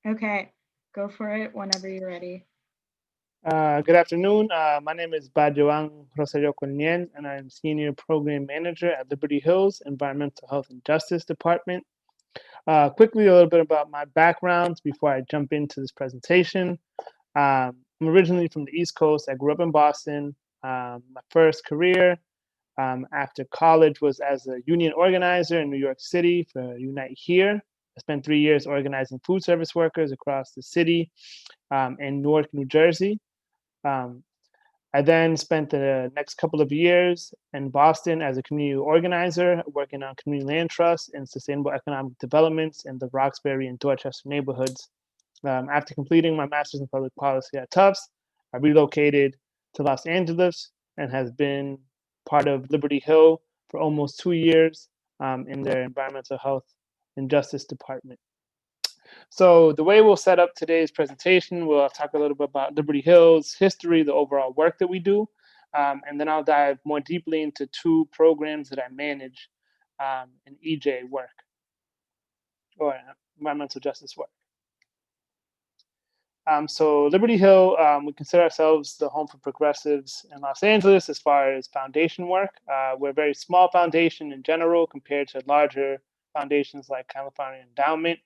Okay, go for it whenever you're ready. Good afternoon. My name is Bajoang Rosario Colnien, and I'm Senior Program Manager at Liberty Hills Environmental Health and Justice Department. Quickly, a little bit about my background before I jump into this presentation. I'm originally from the East Coast. I grew up in Boston. My first career after college was as a union organizer in New York City for Unite Here. I spent 3 years organizing food service workers across the city in Newark, New Jersey. Um, I then spent the next couple of years in Boston as a community organizer, working on community land trusts and sustainable economic developments in the Roxbury and Dorchester neighborhoods. After completing my master's in public policy at Tufts, I relocated to Los Angeles and has been part of Liberty Hill for almost 2 years in their environmental health and justice department. So the way we'll set up today's presentation, we'll talk a little bit about Liberty Hill's history, the overall work that we do, and then I'll dive more deeply into two programs that I manage in EJ work or environmental justice work. So Liberty Hill, we consider ourselves the home for progressives in Los Angeles as far as foundation work. We're a very small foundation in general compared to larger foundations like California Endowment.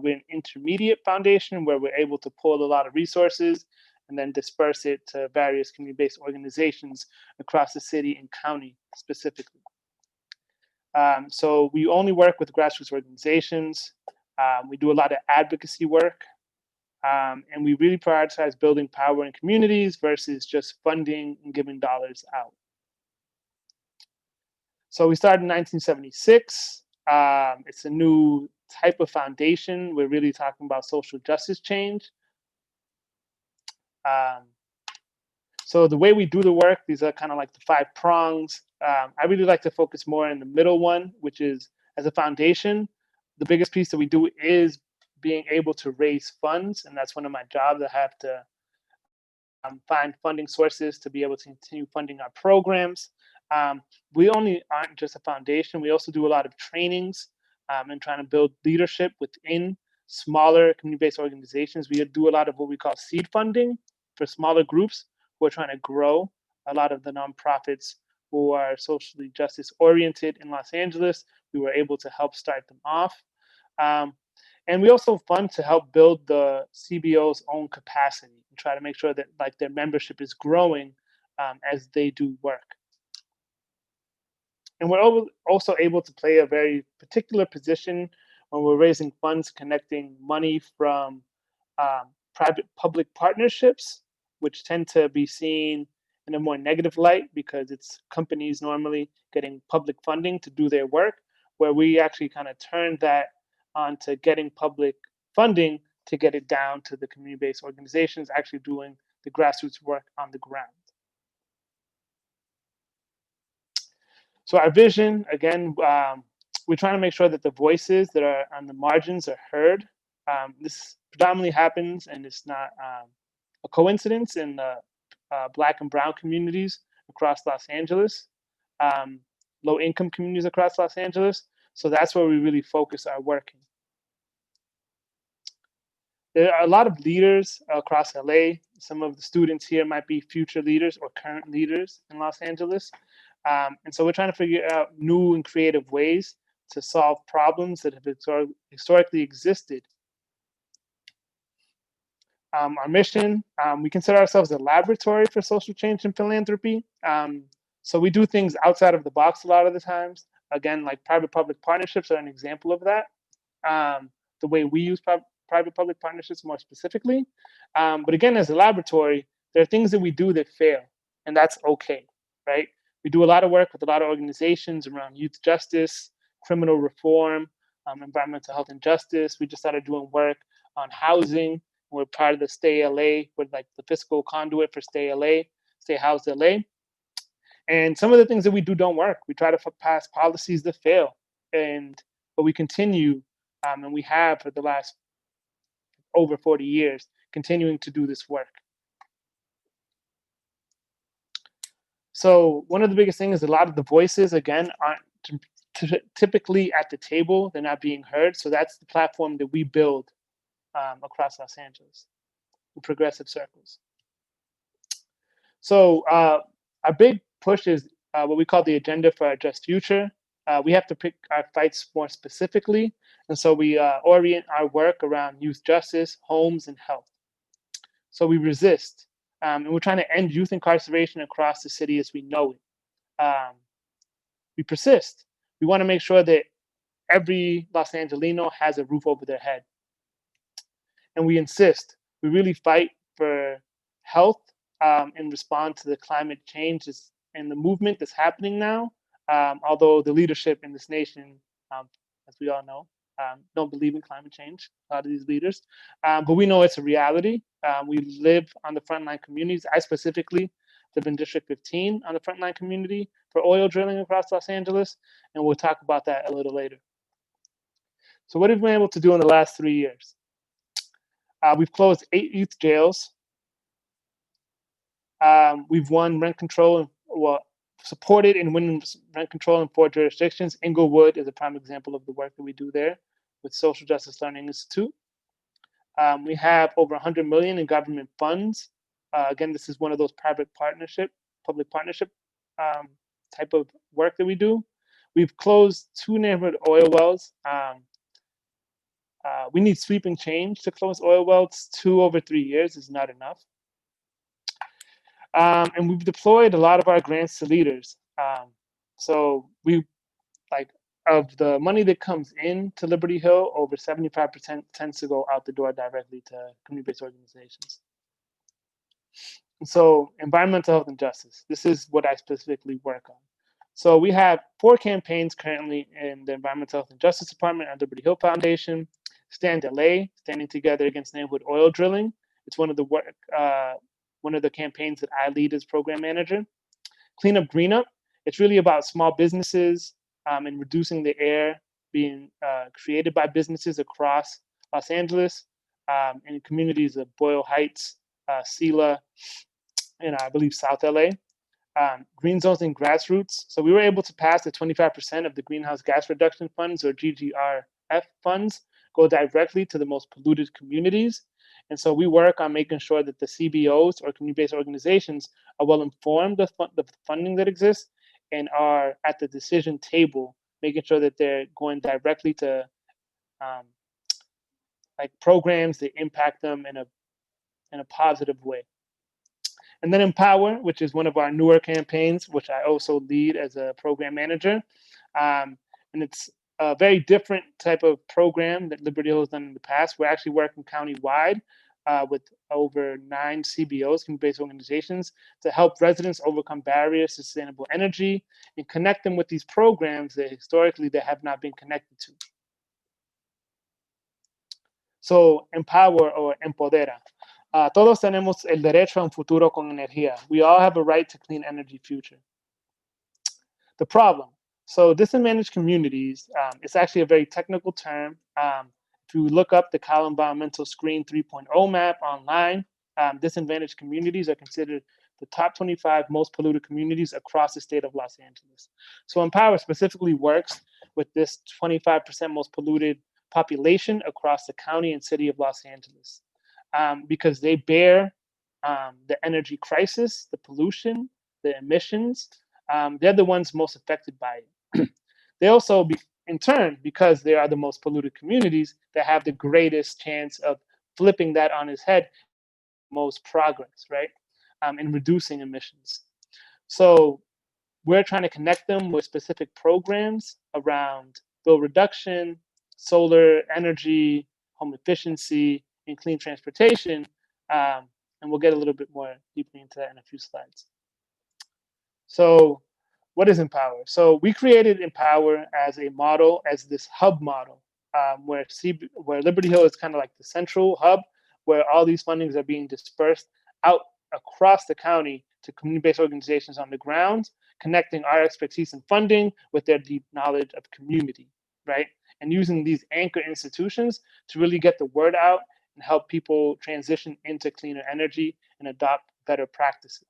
We're an intermediate foundation where we're able to pull a lot of resources and then disperse it to various community-based organizations across the city and county specifically. So we only work with grassroots organizations. We do a lot of advocacy work, and we really prioritize building power in communities versus just funding and giving dollars out. So we started in 1976. It's a new type of foundation. We're really talking about social justice change. Um, so the way we do the work, these are kind of like the five prongs. I really like to focus more in the middle one, which is as a foundation, the biggest piece that we do is being able to raise funds, and that's one of my jobs. I have to find funding sources to be able to continue funding our programs. Um, we only aren't just a foundation, we also do a lot of trainings and trying to build leadership within smaller community-based organizations. We do a lot of what we call seed funding for smaller groups who are trying to grow. A lot of the nonprofits who are socially justice oriented in Los Angeles, we were able to help start them off. Um, and we also fund to help build the CBO's own capacity and try to make sure that like their membership is growing as they do work. And we're also able to play a very particular position when we're raising funds, connecting money from private public partnerships, which tend to be seen in a more negative light because it's companies normally getting public funding to do their work, where we actually kind of turn that onto getting public funding to get it down to the community-based organizations actually doing the grassroots work on the ground. So our vision, again, we're trying to make sure that the voices that are on the margins are heard. This predominantly happens, and it's not a coincidence in the Black and Brown communities across Los Angeles, um, low-income communities across Los Angeles. So that's where we really focus our work. There are a lot of leaders across LA. Some of the students here might be future leaders or current leaders in Los Angeles. And so we're trying to figure out new and creative ways to solve problems that have historically existed. Our mission, we consider ourselves a laboratory for social change and philanthropy. So we do things outside of the box a lot of the times. Again, like private-public partnerships are an example of that. The way we use private-public partnerships more specifically. But again, as a laboratory, there are things that we do that fail, and that's okay, right? We do a lot of work with a lot of organizations around youth justice, criminal reform, environmental health and justice. We just started doing work on housing. We're part of the Stay LA, we're like the fiscal conduit for Stay LA, Stay Housed LA. And some of the things that we do don't work. We try to pass policies that fail, but we continue, and we have for the last over 40 years, continuing to do this work. So one of the biggest things is a lot of the voices, again, aren't typically at the table. They're not being heard. So that's the platform that we build across Los Angeles in progressive circles. So our big push is what we call the agenda for our just future. We have to pick our fights more specifically, and so we orient our work around youth justice, homes, and health. So we resist, and we're trying to end youth incarceration across the city as we know it. We persist. We want to make sure that every Los Angelino has a roof over their head. And we insist. We really fight for health and respond to the climate change and the movement that's happening now. Although the leadership in this nation, as we all know, don't believe in climate change, a lot of these leaders. But we know it's a reality. We live on the frontline communities. I specifically live in District 15 on the frontline community for oil drilling across Los Angeles, and we'll talk about that a little later. So what have we been able to do in the last 3 years? We've closed 8 youth jails. We've won rent control, supported and winning rent control in 4 jurisdictions. Inglewood is a prime example of the work that we do there with Social Justice Learning Institute. We have over 100 million in government funds. Again, this is one of those public partnership type of work that we do. We've closed 2 neighborhood oil wells. We need sweeping change to close oil wells. 2 over 3 years is not enough. And we've deployed a lot of our grants to leaders. So we, of the money that comes in to Liberty Hill, over 75% tends to go out the door directly to community-based organizations. And so environmental health and justice, this is what I specifically work on. So we have 4 campaigns currently in the Environmental Health and Justice Department at Liberty Hill Foundation. Stand LA, Standing Together Against Neighborhood Oil Drilling. It's one of the campaigns that I lead as program manager. Clean Up, Green Up. It's really about small businesses and reducing the air being created by businesses across Los Angeles in communities of Boyle Heights, Sela, and I believe South LA. Green zones and grassroots. So we were able to pass the 25% of the greenhouse gas reduction funds, or GGRF funds, go directly to the most polluted communities. And so we work on making sure that the CBOs or community-based organizations are well informed of the funding that exists and are at the decision table, making sure that they're going directly to programs that impact them in a positive way. And then Empower, which is one of our newer campaigns, which I also lead as a program manager. And it's a very different type of program that Liberty Hill has done in the past. We're actually working county-wide with over 9 CBOs, community-based organizations, to help residents overcome barriers to sustainable energy and connect them with these programs that historically they have not been connected to. So Empower or Empodera. Todos tenemos el derecho a un futuro con energía. We all have a right to clean energy future. The problem. So disadvantaged communities, it's actually a very technical term. If you look up the Cal Environmental Screen 3.0 map online, disadvantaged communities are considered the top 25 most polluted communities across the state of Los Angeles. So Empower specifically works with this 25% most polluted population across the county and city of Los Angeles. Because they bear the energy crisis, the pollution, the emissions. They're the ones most affected by it. They also, in turn, because they are the most polluted communities, that have the greatest chance of flipping that on its head, most progress, right, in reducing emissions. So we're trying to connect them with specific programs around bill reduction, solar energy, home efficiency, and clean transportation, and we'll get a little bit more deeply into that in a few slides. So what is Empower? So we created Empower as a model, as this hub model, where Liberty Hill is kind of like the central hub, where all these fundings are being dispersed out across the county to community-based organizations on the ground, connecting our expertise in funding with their deep knowledge of community, right? And using these anchor institutions to really get the word out and help people transition into cleaner energy and adopt better practices.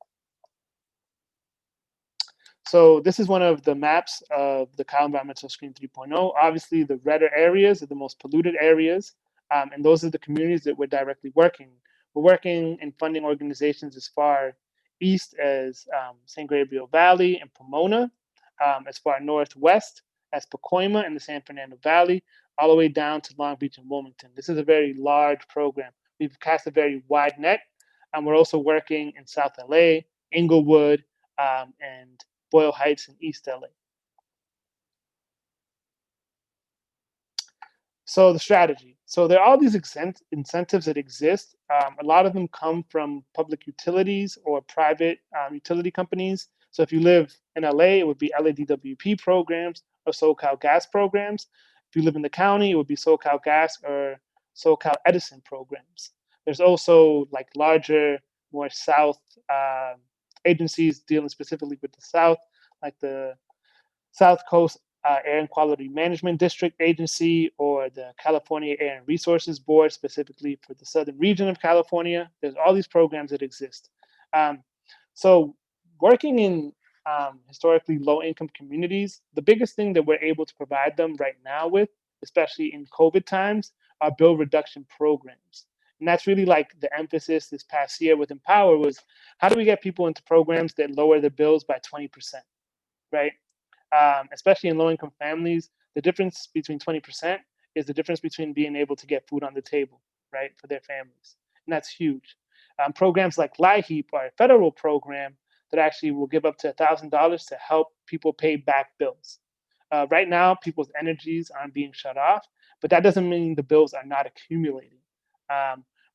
So this is one of the maps of the Cal Environmental Screen 3.0. Obviously, the redder areas are the most polluted areas. And those are the communities that we're directly working. We're working and funding organizations as far east as San Gabriel Valley and Pomona, as far northwest as Pacoima and the San Fernando Valley, all the way down to Long Beach and Wilmington. This is a very large program. We've cast a very wide net, and we're also working in South LA, Inglewood, and Boyle Heights in East LA. So the strategy. So there are all these incentives that exist. A lot of them come from public utilities or private utility companies. So if you live in LA, it would be LADWP programs or SoCal Gas programs. If you live in the county, it would be SoCal Gas or SoCal Edison programs. There's also like larger, more South agencies dealing specifically with the South, like the South Coast Air and Quality Management District Agency or the California Air and Resources Board, specifically for the southern region of California. There's all these programs that exist. Um, so, working in historically low income communities, the biggest thing that we're able to provide them right now with, especially in COVID times, are bill reduction programs. And that's really like the emphasis this past year with Empower was how do we get people into programs that lower their bills by 20%, right? Especially in low income families, the difference between 20% is the difference between being able to get food on the table, right, for their families. And that's huge. Programs like LIHEAP are a federal program that actually will give up to $1,000 to help people pay back bills. Right now, people's energies aren't being shut off, but that doesn't mean the bills are not accumulating.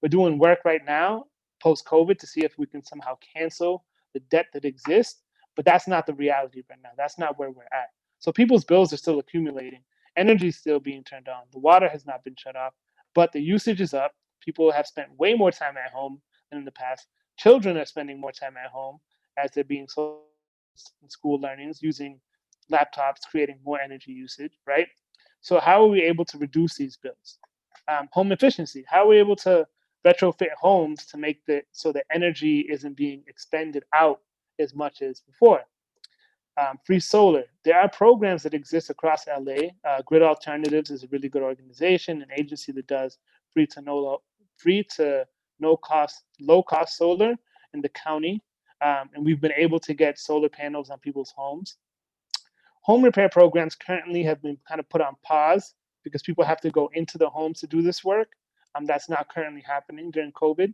We're doing work right now, post COVID, to see if we can somehow cancel the debt that exists, but that's not the reality right now. That's not where we're at. So people's bills are still accumulating. Energy is still being turned on. The water has not been shut off, but the usage is up. People have spent way more time at home than in the past. Children are spending more time at home as they're being so in school learnings, using laptops, creating more energy usage, right? So how are we able to reduce these bills? Home efficiency. How are we able to retrofit homes to make the so the energy isn't being expended out as much as before? Free solar. There are programs that exist across LA. Grid Alternatives is a really good organization, an agency that does free to no cost, low cost solar in the county, and we've been able to get solar panels on people's homes. Home repair programs currently have been kind of put on pause because people have to go into the homes to do this work. That's not currently happening during COVID.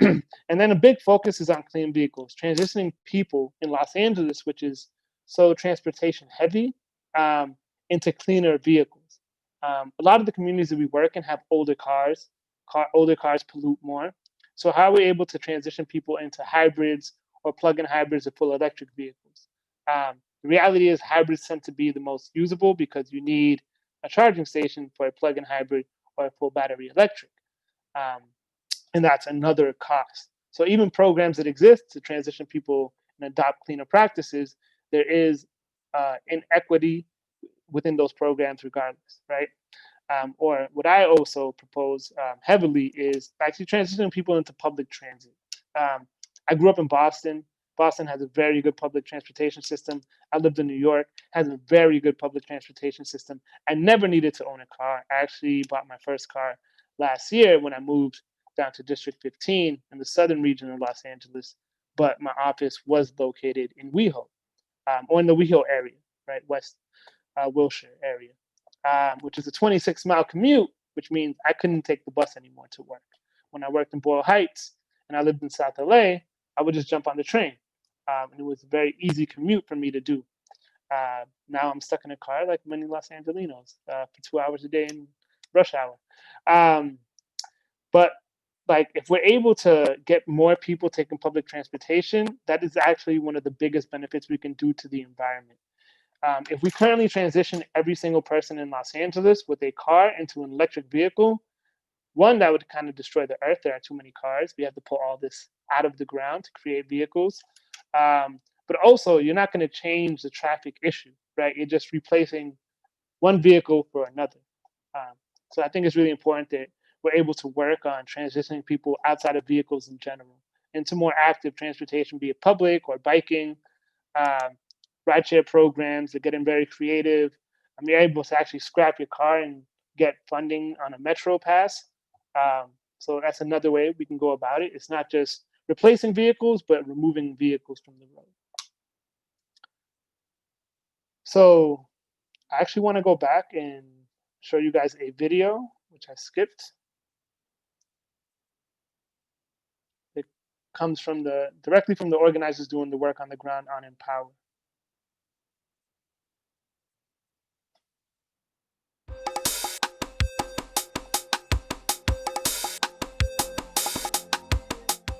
And then a big focus is on clean vehicles, transitioning people in Los Angeles, which is so transportation heavy, into cleaner vehicles. A lot of the communities that we work in have older cars. Older cars pollute more. So how are we able to transition people into hybrids or plug-in hybrids or full electric vehicles? The reality is hybrids tend to be the most usable because you need a charging station for a plug-in hybrid or a full battery electric. Um, and that's another cost. So even programs that exist to transition people and adopt cleaner practices, there is inequity within those programs regardless, right? Or what I also propose heavily is actually transitioning people into public transit. I grew up in Boston. Boston has a very good public transportation system. I lived in New York, has a very good public transportation system. I never needed to own a car. I actually bought my first car last year when I moved down to District 15 in the southern region of Los Angeles, but my office was located in WeHo, or in the WeHo area, right, West Wilshire area, which is a 26-mile commute, which means I couldn't take the bus anymore to work. When I worked in Boyle Heights and I lived in South LA, I would just jump on the train, and it was a very easy commute for me to do. Now I'm stuck in a car like many Los Angelenos for 2 hours a day in rush hour. But like if we're able to get more people taking public transportation, that is actually one of the biggest benefits we can do to the environment. If we currently transition every single person in Los Angeles with a car into an electric vehicle, one, that would kind of destroy the earth. There are too many cars. We have to pull all this out of the ground to create vehicles. But also, you're not going to change the traffic issue, right? You're just replacing one vehicle for another. So I think it's really important that we're able to work on transitioning people outside of vehicles in general into more active transportation, be it public or biking, um, rideshare programs. They're getting very creative. I mean, you're able to actually scrap your car and get funding on a Metro Pass. So that's another way we can go about it. It's not just replacing vehicles, but removing vehicles from the road. So I actually want to go back and show you guys a video, which I skipped. It comes from directly from the organizers doing the work on the ground on Empower.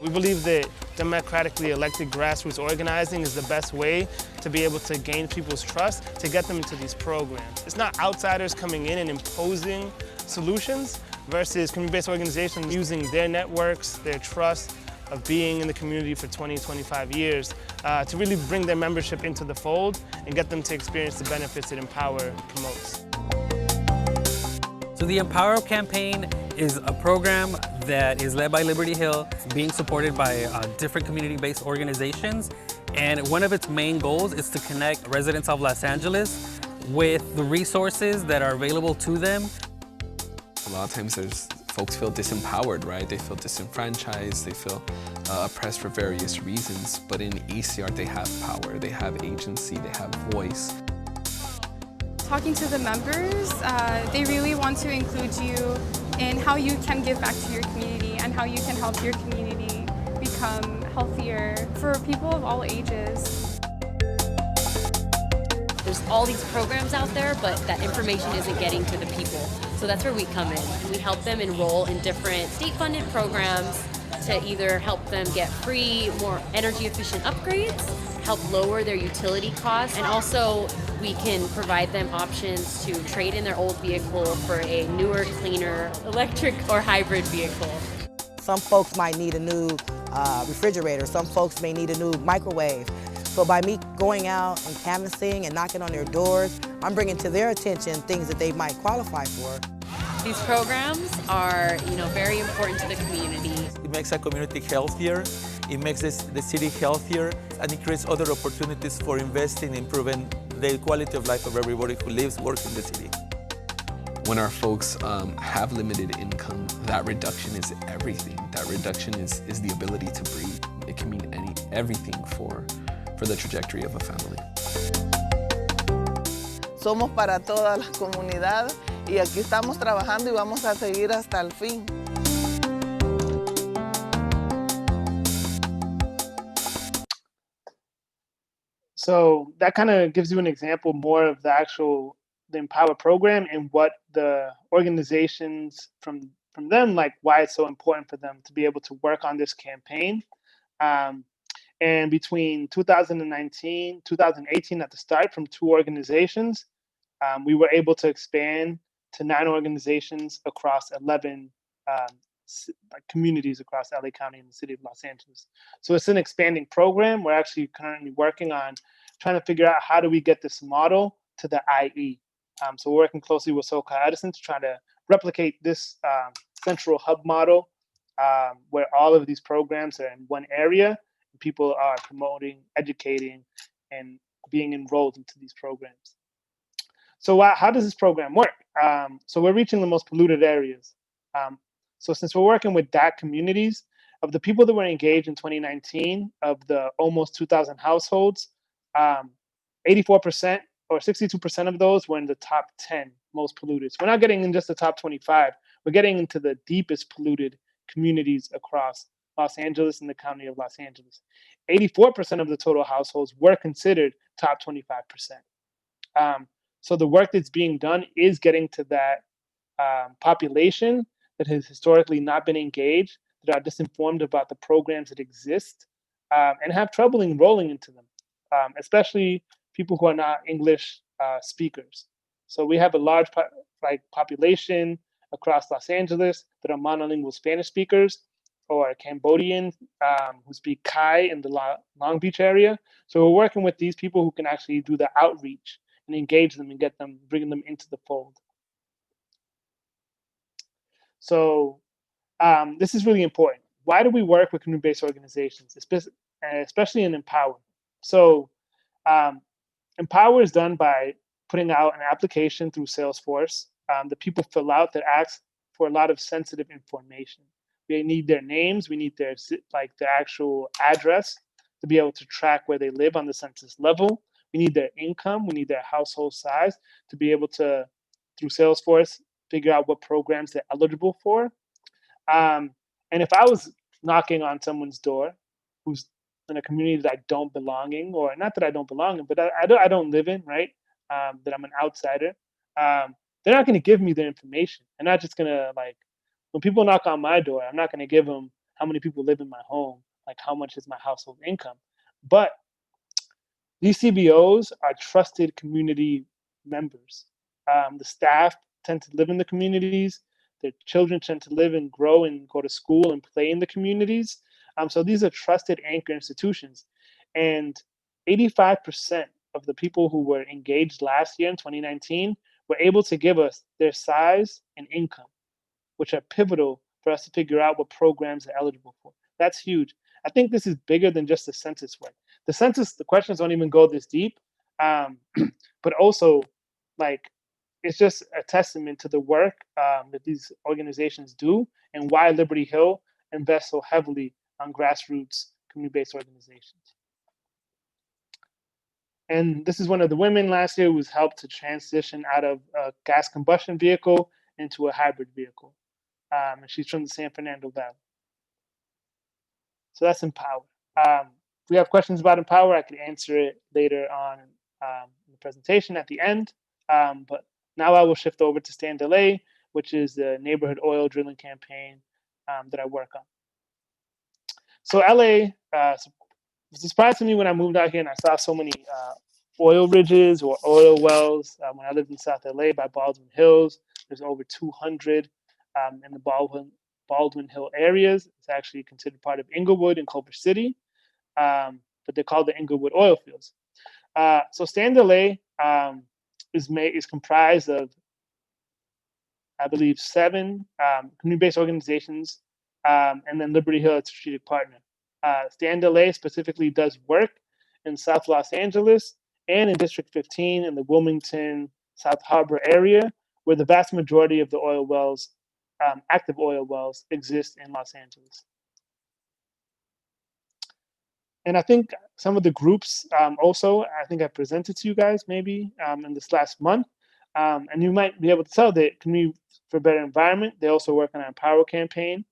We believe that democratically elected grassroots organizing is the best way to be able to gain people's trust, to get them into these programs. It's not outsiders coming in and imposing solutions versus community-based organizations using their networks, their trust of being in the community for 20, 25 years to really bring their membership into the fold and get them to experience the benefits that Empower promotes. So the Empower campaign is a program that is led by Liberty Hill, being supported by different community-based organizations. And one of its main goals is to connect residents of Los Angeles with the resources that are available to them. A lot of times folks feel disempowered, right? They feel disenfranchised, they feel oppressed for various reasons. But in ECR, they have power, they have agency, they have voice. Talking to the members, they really want to include you in how you can give back to your community and how you can help your community become healthier for people of all ages. There's all these programs out there, but that information isn't getting to the people. So that's where we come in. We help them enroll in different state-funded programs to either help them get free, more energy-efficient upgrades, help lower their utility costs, and also we can provide them options to trade in their old vehicle for a newer, cleaner, electric or hybrid vehicle. Some folks might need a new refrigerator. Some folks may need a new microwave. So by me going out and canvassing and knocking on their doors, I'm bringing to their attention things that they might qualify for. These programs are, very important to the community. It makes a community healthier, it makes the city healthier, and it creates other opportunities for investing in improving the quality of life of everybody who lives, works in the city. When our folks have limited income, that reduction is everything. That reduction is the ability to breathe. It can mean everything for the trajectory of a family. Somos para toda la comunidad y aquí estamos trabajando y vamos a seguir hasta el fin. So that kind of gives you an example more of the Empower program and what the organizations from them, like why it's so important for them to be able to work on this campaign. And between 2019, 2018 at the start from 2 organizations, we were able to expand to 9 organizations across 11 communities across LA County and the city of Los Angeles. So it's an expanding program. We're actually currently working on trying to figure out how do we get this model to the IE. So we're working closely with SoCal Edison to try to replicate this central hub model where all of these programs are in one area. People are promoting, educating, and being enrolled into these programs. So how does this program work? So we're reaching the most polluted areas. So since we're working with DAC communities, of the people that were engaged in 2019, of the almost 2,000 households, 84% or 62% of those were in the top 10 most polluted. So we're not getting in just the top 25. We're getting into the deepest polluted communities across Los Angeles and the county of Los Angeles. 84% of the total households were considered top 25%. So the work that's being done is getting to that population that has historically not been engaged, that are disinformed about the programs that exist, and have trouble enrolling into them, especially people who are not English speakers. So we have a large population across Los Angeles that are monolingual Spanish speakers, or Cambodian who speak Khmer in the Long Beach area. So we're working with these people who can actually do the outreach and engage them and get them, bring them into the fold. So this is really important. Why do we work with community-based organizations, especially in Empower? So Empower is done by putting out an application through Salesforce the people fill out that ask for a lot of sensitive information. We need their names, we need their actual address to be able to track where they live on the census level. We need their income, we need their household size to be able to, through Salesforce, figure out what programs they're eligible for. And if I was knocking on someone's door who's in a community that I don't belong in, or not that I don't belong in, but I don't live in, right? That I'm an outsider. They're not going to give me their information. They're not just going to when people knock on my door, I'm not going to give them how many people live in my home, like how much is my household income. But these CBOs are trusted community members. The staff tend to live in the communities. Their children tend to live and grow and go to school and play in the communities. So these are trusted anchor institutions. And 85% of the people who were engaged last year in 2019 were able to give us their size and income, which are pivotal for us to figure out what programs they're eligible for. That's huge. I think this is bigger than just the census work. The census, the questions don't even go this deep, but also it's just a testament to the work that these organizations do and why Liberty Hill invests so heavily on grassroots community-based organizations. And this is one of the women last year who was helped to transition out of a gas combustion vehicle into a hybrid vehicle. And she's from the San Fernando Valley. So that's Empower. If we have questions about Empower, I could answer it later on in the presentation at the end. But now I will shift over to Stand LA, which is the neighborhood oil drilling campaign that I work on. So LA was a surprise to me when I moved out here and I saw so many oil ridges or oil wells. When I lived in South LA by Baldwin Hills, there's over 200 in the Baldwin Hill areas. It's actually considered part of Inglewood and Culver City, but they're called the Inglewood oil fields. So Stand LA is comprised of, I believe, 7 community-based organizations, and then Liberty Hill, a strategic partner. Stand LA specifically does work in South Los Angeles and in District 15 in the Wilmington, South Harbor area, where the vast majority of the oil wells, active oil wells, exist in Los Angeles. And I think some of the groups also, I think I presented to you guys maybe in this last month. And you might be able to tell that Community for a Better Environment, they also work on an Empower campaign.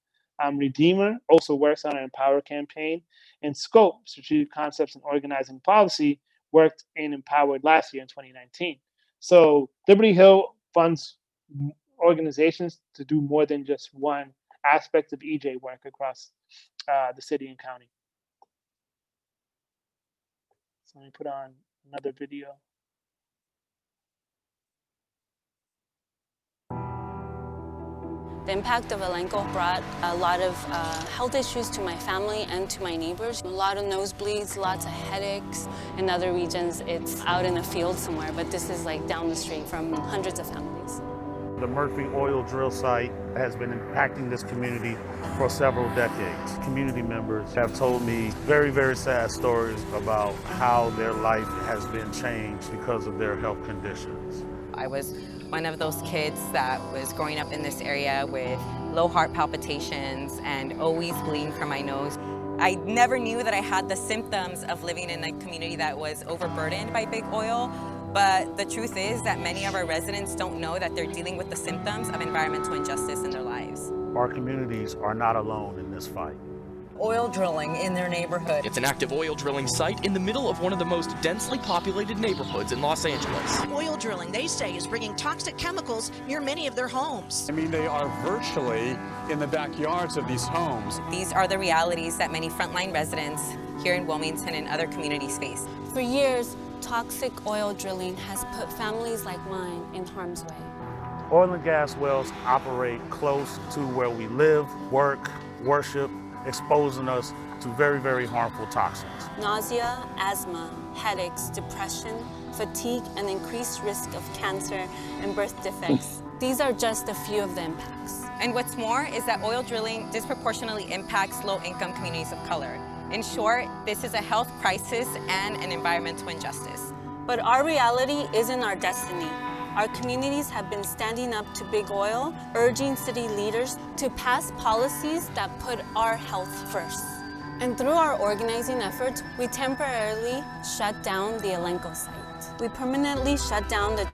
Redeemer also works on an Empower campaign. And Scope, Strategic Concepts and Organizing Policy, worked in Empowered last year in 2019. So Liberty Hill funds organizations to do more than just one aspect of EJ work across the city and county. So let me put on another video. The impact of Elenco brought a lot of health issues to my family and to my neighbors. A lot of nosebleeds, lots of headaches. In other regions, it's out in a field somewhere, but this is like down the street from hundreds of families. The Murphy oil drill site has been impacting this community for several decades. Community members have told me very, very sad stories about how their life has been changed because of their health conditions. I was one of those kids that was growing up in this area with low heart palpitations and always bleeding from my nose. I never knew that I had the symptoms of living in a community that was overburdened by big oil, but the truth is that many of our residents don't know that they're dealing with the symptoms of environmental injustice in their lives. Our communities are not alone in this fight. Oil drilling in their neighborhood. It's an active oil drilling site in the middle of one of the most densely populated neighborhoods in Los Angeles. Oil drilling, they say, is bringing toxic chemicals near many of their homes. I mean, they are virtually in the backyards of these homes. These are the realities that many frontline residents here in Wilmington and other communities face. For years, toxic oil drilling has put families like mine in harm's way. Oil and gas wells operate close to where we live, work, worship, exposing us to very, very harmful toxins. Nausea, asthma, headaches, depression, fatigue, and increased risk of cancer and birth defects. These are just a few of the impacts. And what's more is that oil drilling disproportionately impacts low-income communities of color. In short, this is a health crisis and an environmental injustice. But our reality isn't our destiny. Our communities have been standing up to big oil, urging city leaders to pass policies that put our health first. And through our organizing efforts, we temporarily shut down the Elenco site. We permanently shut down the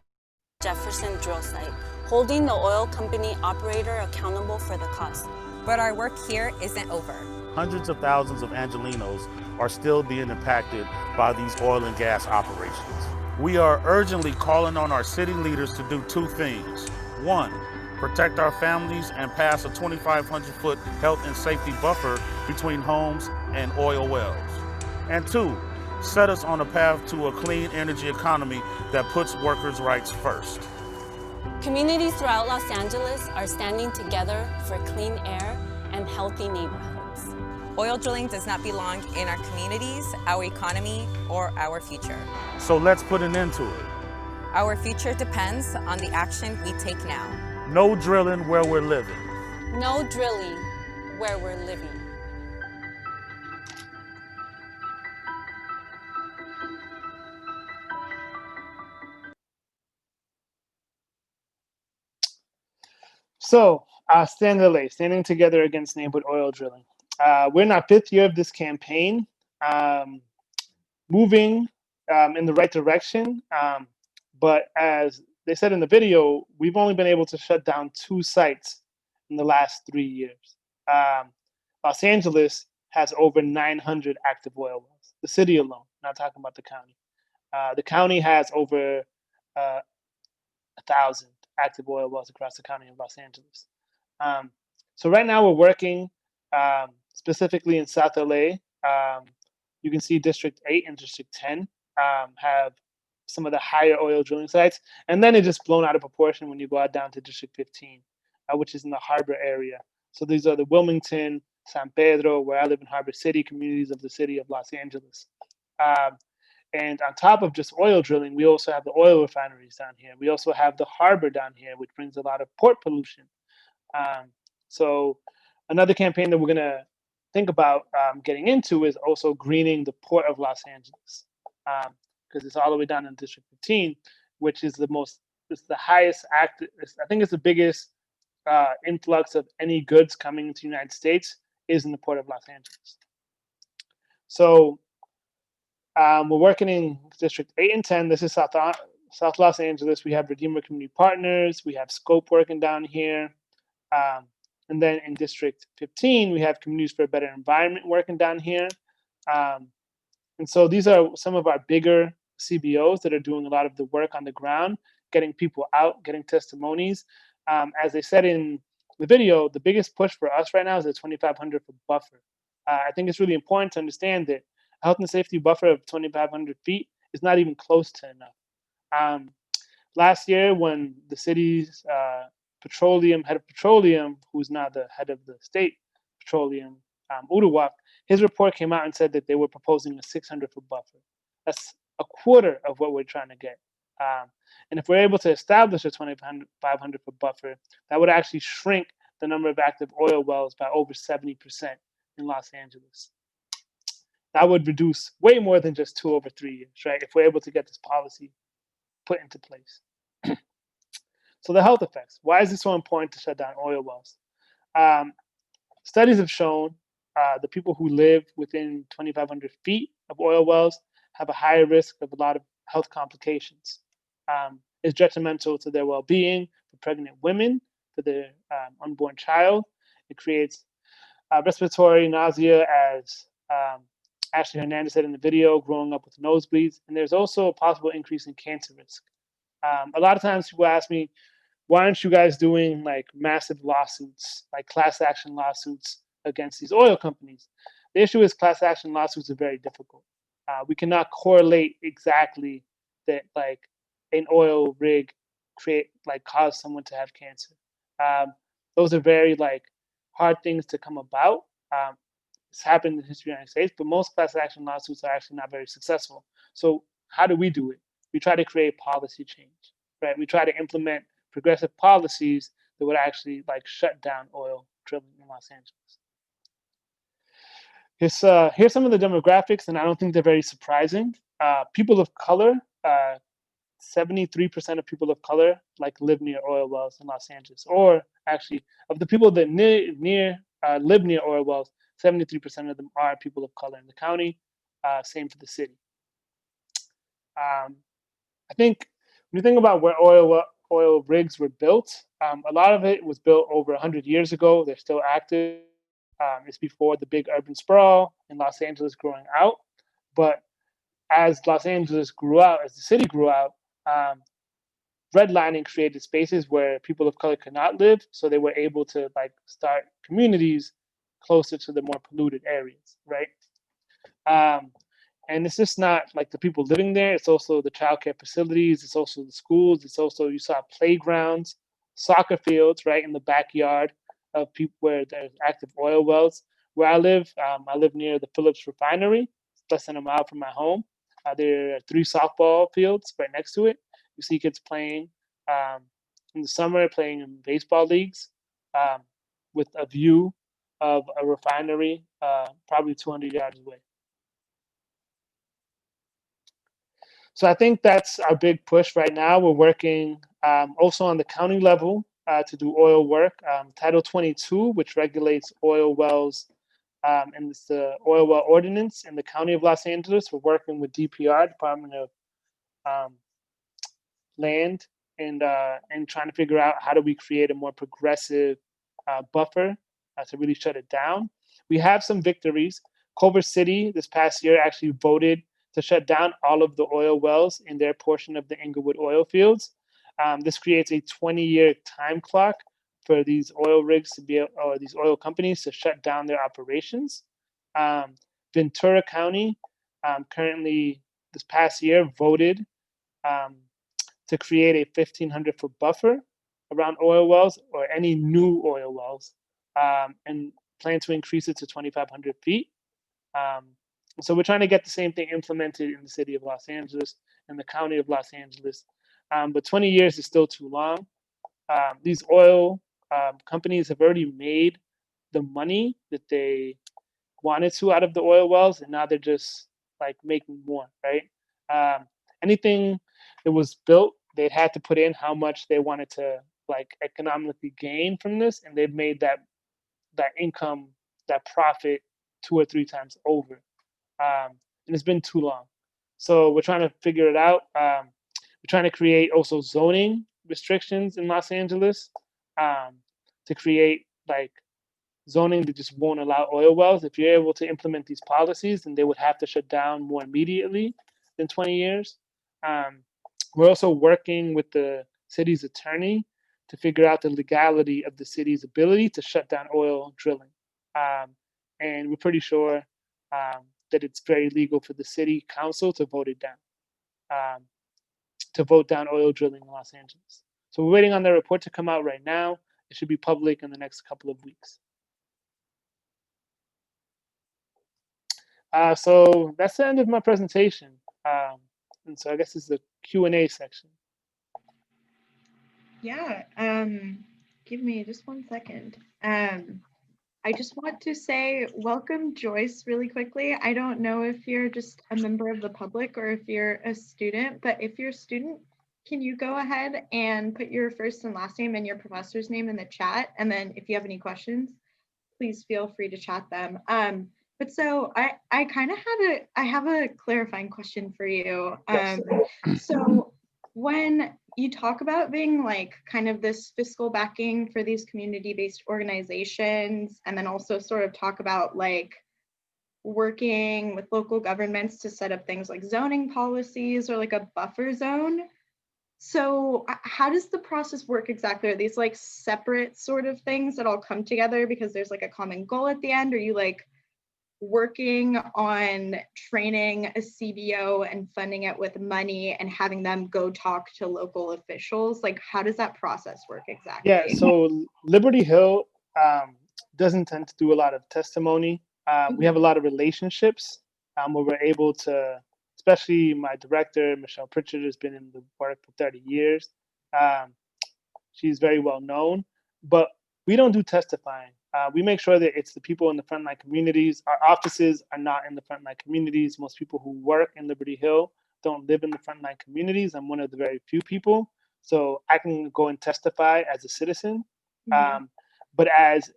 Jefferson drill site, holding the oil company operator accountable for the cost. But our work here isn't over. Hundreds of thousands of Angelenos are still being impacted by these oil and gas operations. We are urgently calling on our city leaders to do two things. One, protect our families and pass a 2,500-foot health and safety buffer between homes and oil wells. And two, set us on a path to a clean energy economy that puts workers' rights first. Communities throughout Los Angeles are standing together for clean air and healthy neighborhoods. Oil drilling does not belong in our communities, our economy, or our future. So let's put an end to it. Our future depends on the action we take now. No drilling where we're living. No drilling where we're living. So, Stand LA, standing together against neighborhood oil drilling. We're in our 5th year of this campaign, moving in the right direction. But as they said in the video, we've only been able to shut down 2 sites in the last 3 years. Los Angeles has over 900 active oil wells, the city alone, not talking about the county. The county has over 1,000 active oil wells across the county of Los Angeles. So right now we're working specifically in South LA. You can see District 8 and District 10 have some of the higher oil drilling sites. And then it just blown out of proportion when you go out down to District 15, which is in the Harbor area. So these are the Wilmington, San Pedro, where I live in Harbor City, communities of the city of Los Angeles. And on top of just oil drilling, we also have the oil refineries down here. We also have the harbor down here, which brings a lot of port pollution. So another campaign that we're going to think about getting into is also greening the port of Los Angeles, because it's all the way down in District 15, which is it's the highest active, I think it's the biggest influx of any goods coming into the United States is in the port of Los Angeles. So we're working in District 8 and 10. This is South Los Angeles. We have Redeemer Community Partners. We have Scope working down here. And then in District 15, we have Communities for a Better Environment working down here. And so these are some of our bigger CBOs that are doing a lot of the work on the ground, getting people out, getting testimonies. As they said in the video, the biggest push for us right now is the 2,500 foot buffer. I think it's really important to understand that a health and safety buffer of 2,500 feet is not even close to enough. Last year, when the city's head of petroleum, who's now the head of the state petroleum, Uruguay, his report came out and said that they were proposing a 600-foot buffer. That's a quarter of what we're trying to get. And if we're able to establish a 2,500-foot buffer, that would actually shrink the number of active oil wells by over 70% in Los Angeles. That would reduce way more than just 2 over 3 years, right? If we're able to get this policy put into place. So the health effects. Why is it so important to shut down oil wells? Studies have shown the people who live within 2,500 feet of oil wells have a higher risk of a lot of health complications. It's detrimental to their well-being for pregnant women, for their unborn child. It creates respiratory nausea, as Ashley Hernandez said in the video, growing up with nosebleeds. And there's also a possible increase in cancer risk. A lot of times people ask me, why aren't you guys doing like massive lawsuits, like class action lawsuits against these oil companies? The issue is class action lawsuits are very difficult. We cannot correlate exactly that like an oil rig cause someone to have cancer. Those are very hard things to come about. It's happened in the history of the United States, but most class action lawsuits are actually not very successful. So how do we do it? We try to create policy change, right? We try to implement progressive policies that would actually shut down oil drilling in Los Angeles. Here's some of the demographics, and I don't think they're very surprising. People of color 73% of people of color live near oil wells in Los Angeles. Or actually, of the people that live near oil wells, 73% of them are people of color in the county. Same for the city. I think when you think about where oil rigs were built, a lot of it was built over 100 years ago. They're still active. It's before the big urban sprawl in Los Angeles growing out. But as Los Angeles grew out, as the city grew out, redlining created spaces where people of color could not live. So they were able to start communities closer to the more polluted areas, right? And it's just not the people living there. It's also the childcare facilities. It's also the schools. It's also, you saw playgrounds, soccer fields, right in the backyard of people where there's active oil wells. Where I live near the Phillips refinery. It's less than a mile from my home. There are 3 softball fields right next to it. You see kids playing in the summer, playing in baseball leagues with a view of a refinery probably 200 yards away. So I think that's our big push right now. We're working also on the county level to do oil work. Title 22, which regulates oil wells, and it's the oil well ordinance in the county of Los Angeles. We're working with DPR, Department of Land, and trying to figure out how do we create a more progressive buffer to really shut it down. We have some victories. Culver City this past year actually voted to shut down all of the oil wells in their portion of the Inglewood oil fields. This creates a 20-year time clock for these oil rigs or these oil companies to shut down their operations. Ventura County currently this past year voted to create a 1,500-foot buffer around oil wells or any new oil wells, and plan to increase it to 2,500 feet. So we're trying to get the same thing implemented in the city of Los Angeles and the county of Los Angeles. But 20 years is still too long. These oil companies have already made the money that they wanted to out of the oil wells, and now they're just making more, right? Anything that was built, they'd had to put in how much they wanted to economically gain from this, and they've made that income, that profit 2 or 3 times over. And it's been too long. So we're trying to figure it out. We're trying to create also zoning restrictions in Los Angeles to create zoning that just won't allow oil wells. If you're able to implement these policies, then they would have to shut down more immediately than 20 years. We're also working with the city's attorney to figure out the legality of the city's ability to shut down oil drilling. And we're pretty sure that it's very legal for the city council to vote it down, to vote down oil drilling in Los Angeles. So we're waiting on the report to come out right now. It should be public in the next couple of weeks. So that's the end of my presentation. And so I guess this is the Q&A section. Yeah, give me just 1 second. I just want to say welcome, Joyce, really quickly. I don't know if you're just a member of the public or if you're a student, but if you're a student, can you go ahead and put your first and last name and your professor's name in the chat? And then if you have any questions, please feel free to chat them. But so I kind of have a clarifying question for you. So when you talk about being kind of this fiscal backing for these community-based organizations, and then also sort of talk about working with local governments to set up things like zoning policies or a buffer zone. So how does the process work exactly? Are these separate sort of things that all come together because there's a common goal at the end? Are you working on training a CBO and funding it with money and having them go talk to local officials? How does that process work exactly? Yeah, so Liberty Hill doesn't tend to do a lot of testimony. We have a lot of relationships where we're able to, especially my director, Michelle Pritchard, has been in the work for 30 years. She's very well known, but we don't do testifying. We make sure that it's the people in the frontline communities. Our offices are not in the frontline communities. Most people who work in Liberty Hill don't live in the frontline communities. I'm one of the very few people, so I can go and testify as a citizen. But as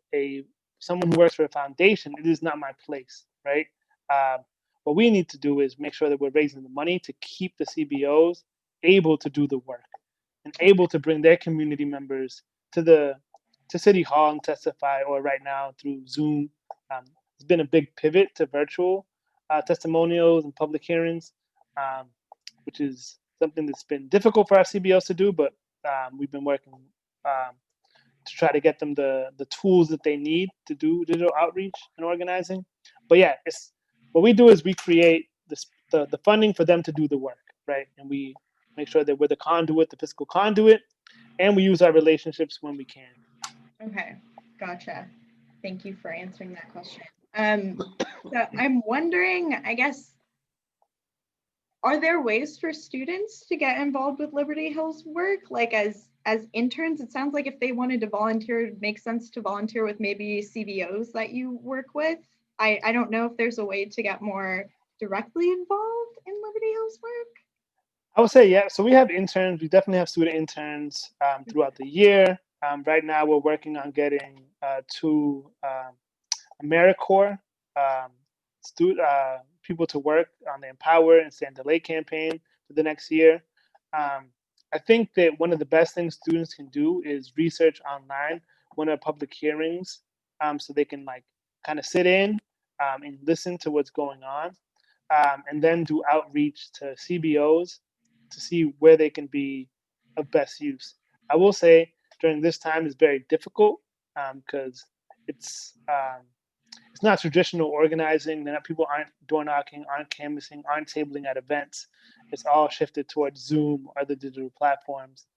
someone who works for a foundation, it is not my place, right? What we need to do is make sure that we're raising the money to keep the CBOs able to do the work and able to bring their community members to City Hall and testify, or right now through Zoom. It's been a big pivot to virtual testimonials and public hearings, which is something that's been difficult for our CBOs to do, but we've been working to try to get them the tools that they need to do digital outreach and organizing. But yeah, what we do is we create the funding for them to do the work, right? And we make sure that we're the conduit, the fiscal conduit, and we use our relationships when we can. Okay, gotcha. Thank you for answering that question. So I'm wondering, I guess, are there ways for students to get involved with Liberty Hill's work? Like as interns, it sounds like if they wanted to volunteer, it makes sense to volunteer with maybe CBOs that you work with. I don't know if there's a way to get more directly involved in Liberty Hill's work. I would say, yeah. So we have interns. We definitely have student interns throughout the year. Right now, we're working on getting 2 AmeriCorps people to work on the Empower and Stand Delay campaign for the next year. I think that one of the best things students can do is research online when are public hearings, so they can like kind of sit in and listen to what's going on, and then do outreach to CBOs to see where they can be of best use. I will say during this time is very difficult because it's not traditional organizing. People aren't door knocking, aren't canvassing, aren't tabling at events. It's all shifted towards Zoom or other digital platforms.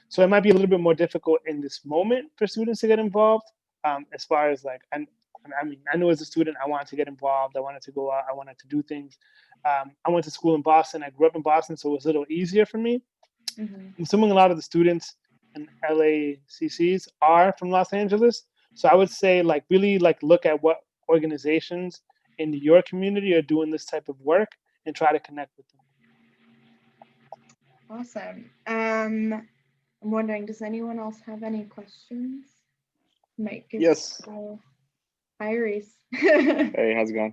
So it might be a little bit more difficult in this moment for students to get involved. As far as like, I know as a student, I wanted to get involved. I wanted to go out. I wanted to do things. I went to school in Boston. I grew up in Boston, so it was a little easier for me. I'm assuming a lot of the students in LACCs are from Los Angeles. So I would say like really like look at what organizations in your community are doing this type of work and try to connect with them. Awesome. I'm wondering, does anyone else have any questions? Might give Yes. Hi, Reese. Hey, how's it going?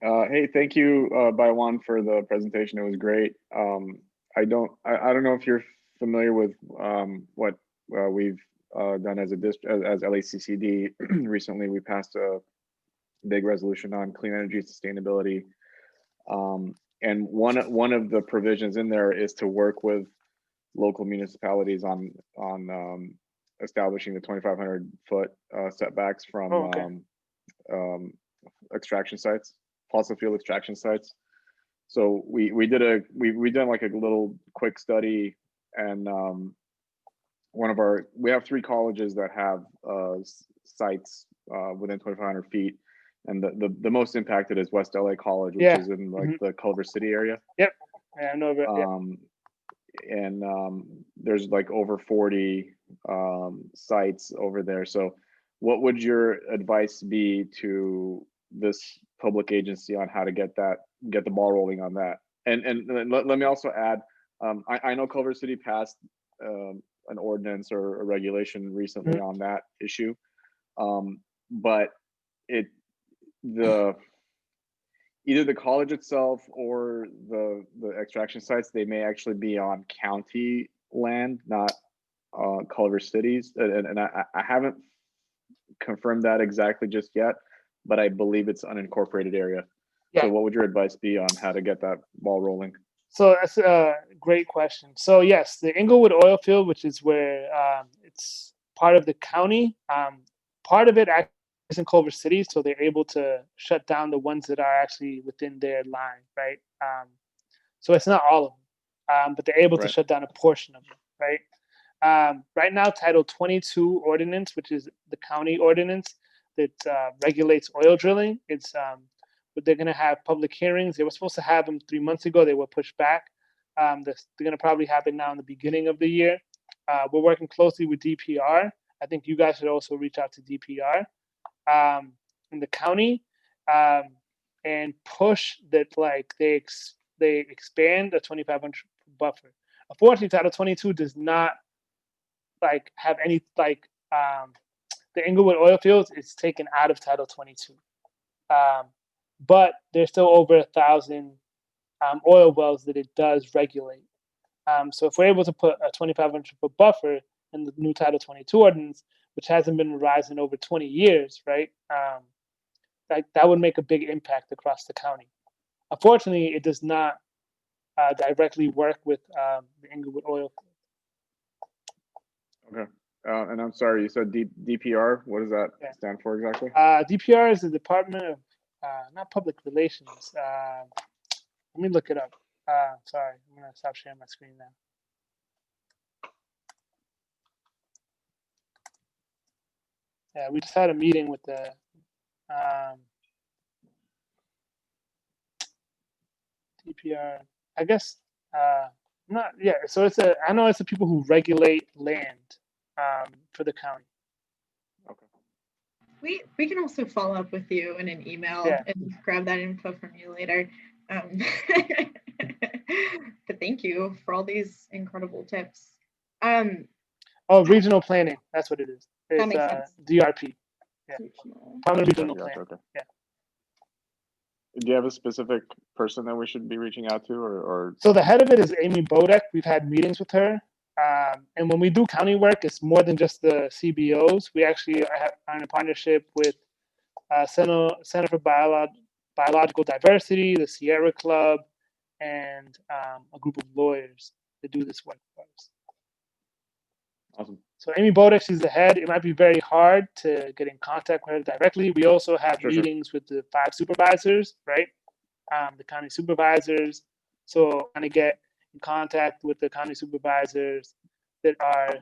Hey, thank you, Baiwan, for the presentation. It was great. I don't know if you're familiar with what we've done as a district, as LACCD. Recently, we passed a big resolution on clean energy sustainability, and one of the provisions in there is to work with local municipalities on establishing the 2,500 foot setbacks from extraction sites, fossil fuel extraction sites. So we did like a little quick study, and we have 3 colleges that have sites within 2,500 feet, and the most impacted is West LA College, which is in like the Culver City area. Yep, yeah, I know of it. And there's like over 40 sites over there. So what would your advice be to this public agency on how to get the ball rolling on that? And let me also add, I know Culver City passed an ordinance or a regulation recently on that issue, but either the college itself or the extraction sites, they may actually be on county land, not Culver Cities. And I haven't confirmed that exactly just yet, but I believe it's unincorporated area. Yeah. So what would your advice be on how to get that ball rolling? So that's a great question. So yes, the Inglewood oil field, which is where it's part of the county, part of it actually is in Culver City, so they're able to shut down the ones that are actually within their line, right? So it's not all of them, but they're able to shut down a portion of them, right? Right now, Title 22 ordinance, which is the county ordinance that regulates oil drilling, but they're going to have public hearings. They were supposed to have them 3 months ago. They were pushed back. They're going to probably happen now in the beginning of the year. We're working closely with DPR. I think you guys should also reach out to DPR in the county. and push that like they expand the 2,500 buffer. Unfortunately, Title 22 does not like have any like the Inglewood oil fields is taken out of Title 22, but there's still over 1,000 oil wells that it does regulate. So if we're able to put a 2,500 foot buffer in the new Title 22 ordinance, which hasn't been revised in over 20 years, right? That would make a big impact across the county. Unfortunately, it does not directly work with the Inglewood oil field. Okay. And I'm sorry, you said DPR. What does that stand for exactly? DPR is the Department of not Public Relations. Let me look it up. Sorry, I'm gonna stop sharing my screen now. Yeah, we just had a meeting with the DPR. I guess not. Yeah, so it's I know it's the people who regulate land for the county. We can also follow up with you in an email and grab that info from you later. But thank you for all these incredible tips. Oh, regional planning. That's what it is. It's that makes sense. DRP. Yeah. Department of Regional Planning. Okay. Yeah. Do you have a specific person that we should be reaching out to, or? So the head of it is Amy Bodek. We've had meetings with her. And when we do county work, it's more than just the CBOs. We actually are in a partnership with Center for Biological Diversity, the Sierra Club, and a group of lawyers that do this work for us. Awesome. So Amy Bodek, she's the head. It might be very hard to get in contact with her directly. We also have meetings with the 5 supervisors, right? The county supervisors. So kind of get in contact with the county supervisors that are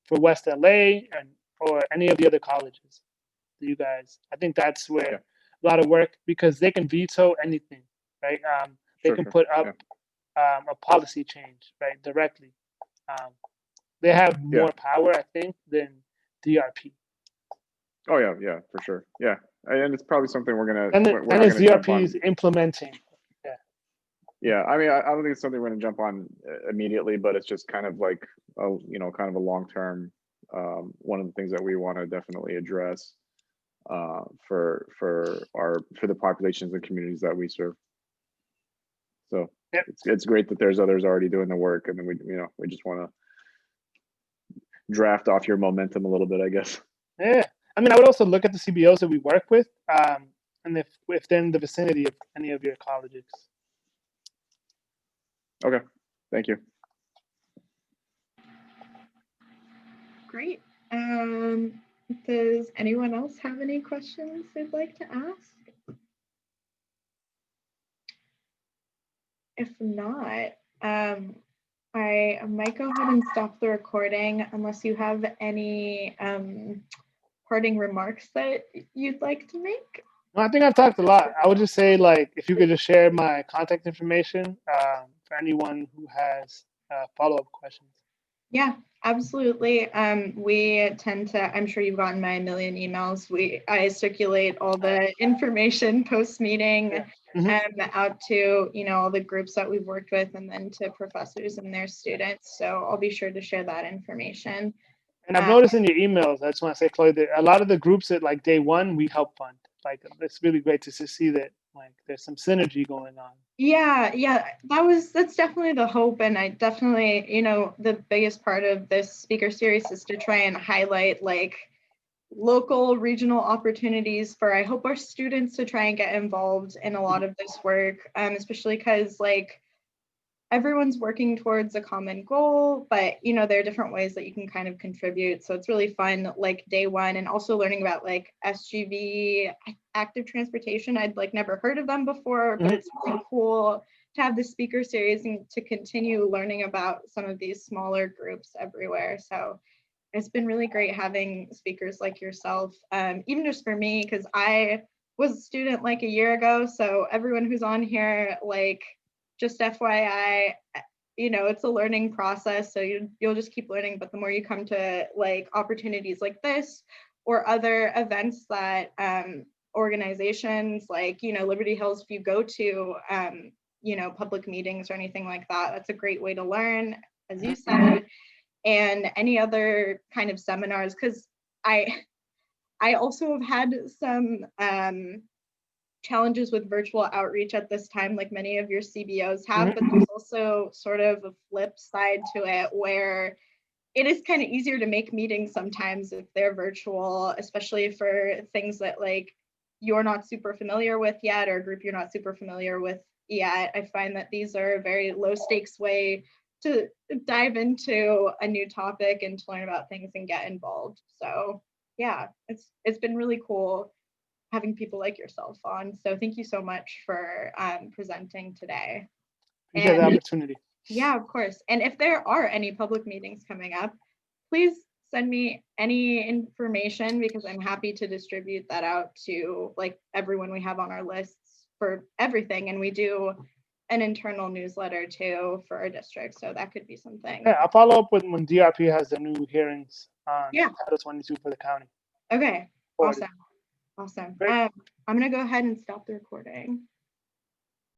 for West LA or any of the other colleges. You guys, I think that's where a lot of work, because they can veto anything, right? They can put up a policy change, right, directly. They have more power, I think, than DRP. Oh yeah, for sure. Yeah, and it's probably something we're gonna. And it's DRP's implementing. Yeah, I mean, I don't think it's something we're gonna jump on immediately, but it's just kind of like kind of a long term. One of the things that we want to definitely address for the populations and communities that we serve. So it's great that there's others already doing the work, and then we just want to draft off your momentum a little bit, I guess. Yeah, I mean, I would also look at the CBOs that we work with, and if they're in the vicinity of any of your colleges. Okay, thank you. Great. Does anyone else have any questions they'd like to ask? If not, I might go ahead and stop the recording unless you have any parting remarks that you'd like to make. No, I think I've talked a lot. I would just say, like, if you could just share my contact information for anyone who has follow-up questions. Yeah, absolutely. We tend to, I'm sure you've gotten my million emails. I circulate all the information post-meeting out to, all the groups that we've worked with, and then to professors and their students. So I'll be sure to share that information. And I've noticed in your emails, I just want to say, Chloe, that a lot of the groups at like day one, we help fund. Like, it's really great to see that like there's some synergy going on. Yeah, that's definitely the hope. And I definitely, the biggest part of this speaker series is to try and highlight like local regional opportunities for, I hope, our students to try and get involved in a lot of this work, especially because like everyone's working towards a common goal, but there are different ways that you can kind of contribute. So it's really fun, like day one, and also learning about like SGV, active transportation. I'd like never heard of them before, but it's really cool to have the speaker series and to continue learning about some of these smaller groups everywhere. So it's been really great having speakers like yourself, even just for me, because I was a student like a year ago. So everyone who's on here, like, just FYI, it's a learning process. So you'll just keep learning, but the more you come to like opportunities like this or other events that organizations like, Liberty Hills, if you go to, public meetings or anything like that, that's a great way to learn, as you said, and any other kind of seminars, because I also have had some challenges with virtual outreach at this time, like many of your CBOs have, but there's also sort of a flip side to it where it is kind of easier to make meetings sometimes if they're virtual, especially for things that like you're not super familiar with yet, or a group you're not super familiar with yet. I find that these are a very low stakes way to dive into a new topic and to learn about things and get involved. So yeah, it's been really cool having people like yourself on. So thank you so much for presenting today. Appreciate the opportunity. Yeah, of course. And if there are any public meetings coming up, please send me any information, because I'm happy to distribute that out to like everyone we have on our lists for everything. And we do an internal newsletter too for our district. So that could be something. Yeah, I'll follow up with when DRP has the new hearings on Yeah. Title 22 for the county. Okay, Forwarded. awesome. I'm Great. gonna go ahead and stop the recording.